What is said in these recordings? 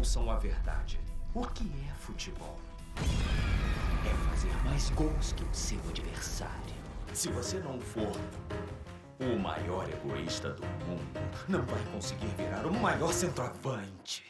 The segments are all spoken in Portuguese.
ouçam a verdade. O que é futebol? É fazer mais gols que o seu adversário. Se você não for o maior egoísta do mundo, não vai conseguir virar o maior centroavante.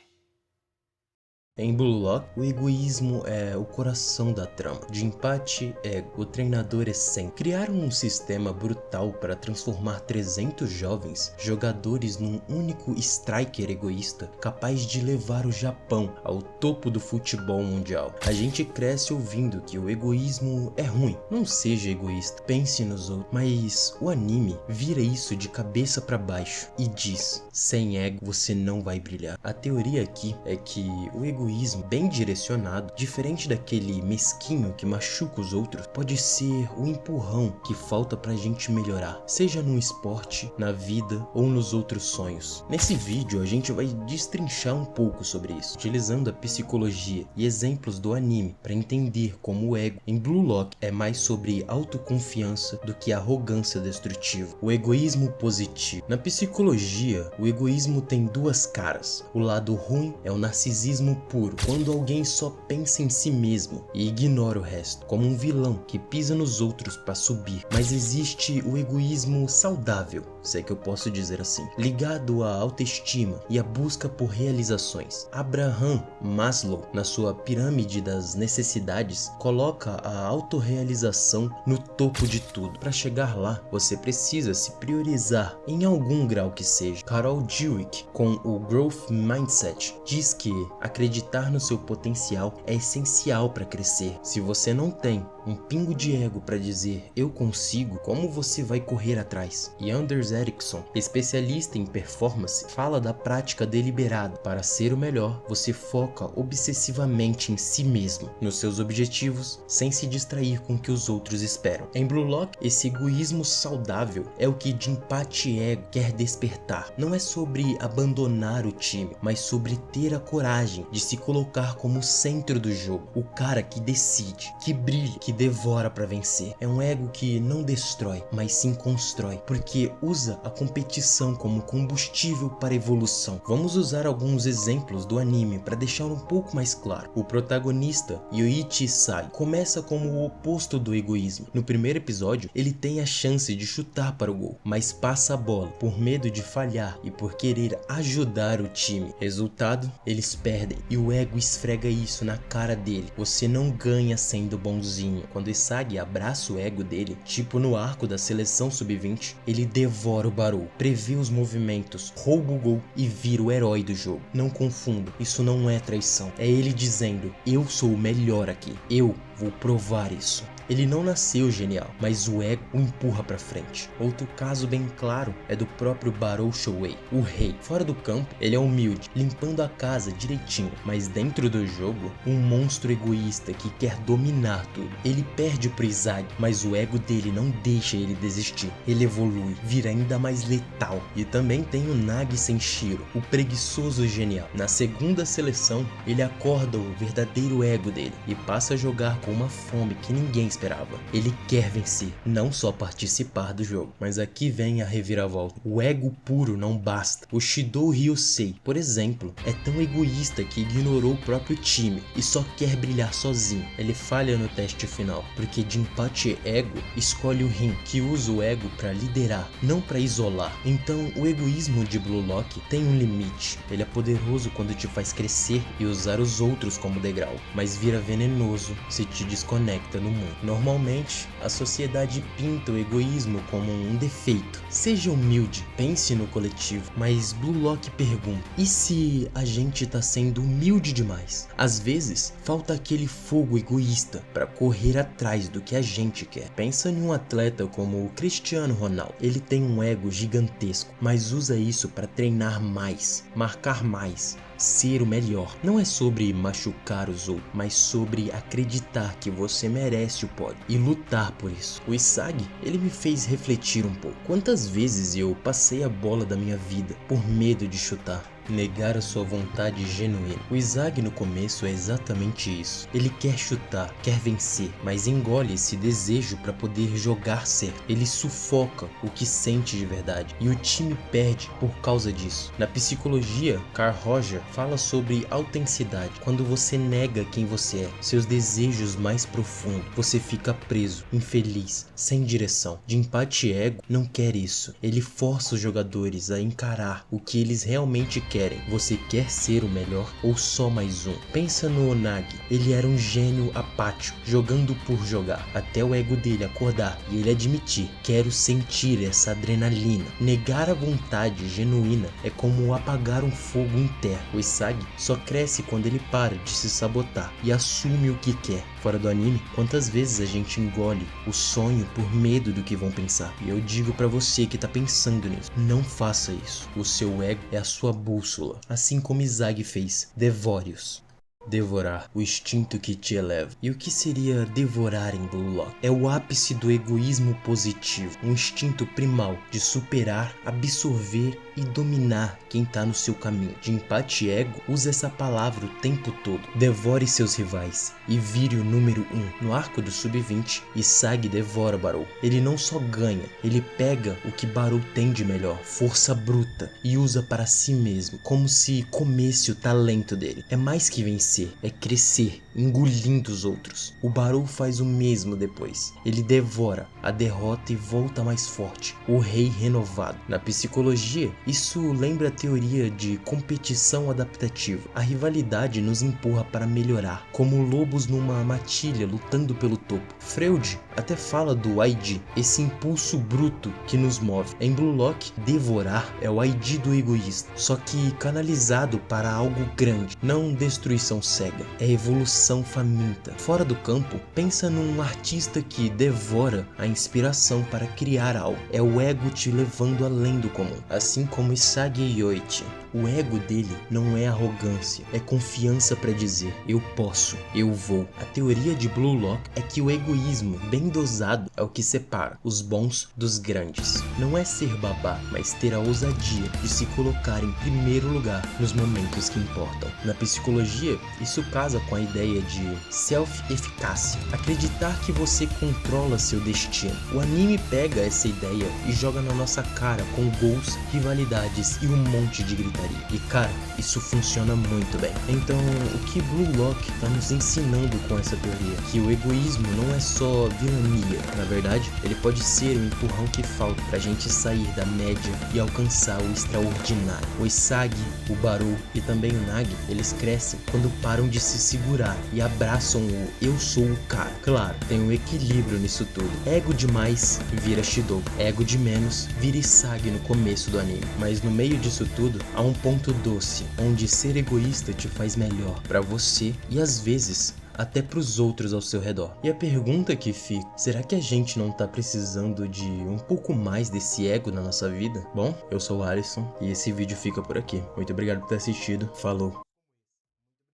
Em Blue Lock, o egoísmo é o coração da trama. De empate, ego. O treinador é Sen. Criaram um sistema brutal para transformar 300 jovens jogadores num único striker egoísta, capaz de levar o Japão ao topo do futebol mundial. A gente cresce ouvindo que o egoísmo é ruim. Não seja egoísta, pense nos outros. Mas o anime vira isso de cabeça para baixo e diz: sem ego você não vai brilhar. A teoria aqui é que o egoísmo bem direcionado, diferente daquele mesquinho que machuca os outros, pode ser o empurrão que falta pra gente melhorar, seja no esporte, na vida ou nos outros sonhos. Nesse vídeo a gente vai destrinchar um pouco sobre isso, utilizando a psicologia e exemplos do anime para entender como o ego em Blue Lock é mais sobre autoconfiança do que arrogância destrutiva. O egoísmo positivo. Na psicologia, o egoísmo tem duas caras. O lado ruim é o narcisismo puro, quando alguém só pensa em si mesmo e ignora o resto, como um vilão que pisa nos outros para subir. Mas existe o egoísmo saudável, se é que eu posso dizer assim, ligado à autoestima e à busca por realizações. Abraham Maslow, na sua pirâmide das necessidades, coloca a autorrealização no topo de tudo. Para chegar lá, você precisa se priorizar em algum grau que seja. Carol Dweck, com o Growth Mindset, diz que acreditar no seu potencial é essencial para crescer. Se você não tem um pingo de ego para dizer eu consigo, como você vai correr atrás? E Anders Ericsson, especialista em performance, fala da prática deliberada. Para ser o melhor, você foca obsessivamente em si mesmo, nos seus objetivos, sem se distrair com o que os outros esperam. Em Blue Lock, esse egoísmo saudável é o que de empate e ego quer despertar. Não é sobre abandonar o time, mas sobre ter a coragem de se colocar como o centro do jogo, o cara que decide, que brilha, que devora para vencer. É um ego que não destrói, mas sim constrói, porque usa a competição como combustível para a evolução. Vamos usar alguns exemplos do anime para deixar um pouco mais claro. O protagonista, Yoichi Sai, começa como o oposto do egoísmo. No primeiro episódio, ele tem a chance de chutar para o gol, mas passa a bola por medo de falhar e por querer ajudar o time. Resultado, eles perdem e o ego esfrega isso na cara dele. Você não ganha sendo bonzinho. Quando Isagi abraça o ego dele, tipo no arco da seleção sub-20, ele devora o Barou, prevê os movimentos, rouba o gol e vira o herói do jogo. Não confunda, isso não é traição. É ele dizendo: eu sou o melhor aqui, eu vou provar isso. Ele não nasceu genial, mas o ego o empurra pra frente. Outro caso bem claro é do próprio Barou Shouei, o rei. Fora do campo, ele é humilde, limpando a casa direitinho, mas dentro do jogo, um monstro egoísta que quer dominar tudo. Ele perde pro Izagi, mas o ego dele não deixa ele desistir. Ele evolui, vira ainda mais letal. E também tem o Nagi Senshiro, o preguiçoso genial. Na segunda seleção, ele acorda o verdadeiro ego dele e passa a jogar com uma fome que ninguém esperava. Ele quer vencer, não só participar do jogo. Mas aqui vem a reviravolta. O ego puro não basta. O Shidou Ryusei, por exemplo, é tão egoísta que ignorou o próprio time e só quer brilhar sozinho. Ele falha no teste final, porque de empate e ego, escolhe o Rin, que usa o ego para liderar, não para isolar. Então o egoísmo de Blue Lock tem um limite. Ele é poderoso quando te faz crescer e usar os outros como degrau, mas vira venenoso se te desconecta no mundo. Normalmente, a sociedade pinta o egoísmo como um defeito. Seja humilde, pense no coletivo, mas Blue Lock pergunta: e se a gente tá sendo humilde demais? Às vezes, falta aquele fogo egoísta para correr atrás do que a gente quer. Pensa em um atleta como o Cristiano Ronaldo. Ele tem um ego gigantesco, mas usa isso para treinar mais, marcar mais, ser o melhor. Não é sobre machucar os outros, mas sobre acreditar que você merece o pódio e lutar por isso. O Isagi, ele me fez refletir um pouco. Quantas vezes eu passei a bola da minha vida por medo de chutar? negar a sua vontade genuína. O Izagi no começo é exatamente isso. Ele quer chutar, quer vencer, mas engole esse desejo para poder jogar certo. Ele sufoca o que sente de verdade e o time perde por causa disso. Na psicologia, Carl Roger fala sobre autenticidade. Quando você nega quem você é, seus desejos mais profundos, você fica preso, infeliz, sem direção. Jinpachi Ego não quer isso. Ele força os jogadores a encarar o que eles realmente querem. Você quer ser o melhor ou só mais um? Pensa no Onagi. Ele era um gênio apático, jogando por jogar, até o ego dele acordar e ele admitir: quero sentir essa adrenalina. Negar a vontade genuína é como apagar um fogo interno. O Izagi só cresce quando ele para de se sabotar e assume o que quer. Fora do anime, quantas vezes a gente engole o sonho por medo do que vão pensar? E eu digo pra você que tá pensando nisso, não faça isso. O seu ego é a sua bússola, assim como Izagi fez. Devore-os. Devorar, o instinto que te eleva. E o que seria devorar em Blue Lock? É o ápice do egoísmo positivo, um instinto primal de superar, absorver e dominar quem tá no seu caminho. Jinpachi Ego usa essa palavra o tempo todo. Devore seus rivais e vire o número 1. No arco do Sub-20, Izagi devora Barou. Ele não só ganha, ele pega o que Barou tem de melhor, força bruta, e usa para si mesmo, como se comesse o talento dele. É mais que vencer, é crescer, engolindo os outros. O Barou faz o mesmo depois. Ele devora a derrota e volta mais forte, o rei renovado. Na psicologia, isso lembra a teoria de competição adaptativa. A rivalidade nos empurra para melhorar, como lobos numa matilha lutando pelo topo. Freud até fala do ID, esse impulso bruto que nos move. Em Blue Lock, devorar é o ID do egoísta, só que canalizado para algo grande, não destruição cega, é evolução faminta. Fora do campo, pensa num artista que devora a inspiração para criar algo. É o ego te levando além do comum, assim como Izagi Yoichi. O ego dele não é arrogância, é confiança para dizer: eu posso, eu vou. A teoria de Blue Lock é que o egoísmo bem dosado é o que separa os bons dos grandes. Não é ser babá, mas ter a ousadia de se colocar em primeiro lugar nos momentos que importam. Na psicologia, isso casa com a ideia de self-eficácia, acreditar que você controla seu destino. O anime pega essa ideia e joga na nossa cara com gols, rivalidades e um monte de gritaria. E cara, isso funciona muito bem. Então, o que Blue Lock tá nos ensinando com essa teoria? Que o egoísmo não é só vilania. Na verdade, ele pode ser o empurrão que falta pra gente sair da média e alcançar o extraordinário. O Izagi, o Barou e também o Nagi, eles crescem quando param de se segurar e abraçam o eu sou o cara. Claro, tem um equilíbrio nisso tudo. Ego demais vira Shidoku. Ego de menos vira Izagi no começo do anime. Mas no meio disso tudo, há um ponto doce, onde ser egoísta te faz melhor pra você e às vezes até pros outros ao seu redor. E a pergunta que fica: será que a gente não tá precisando de um pouco mais desse ego na nossa vida? Bom, eu sou o Alisson e esse vídeo fica por aqui. Muito obrigado por ter assistido. Falou!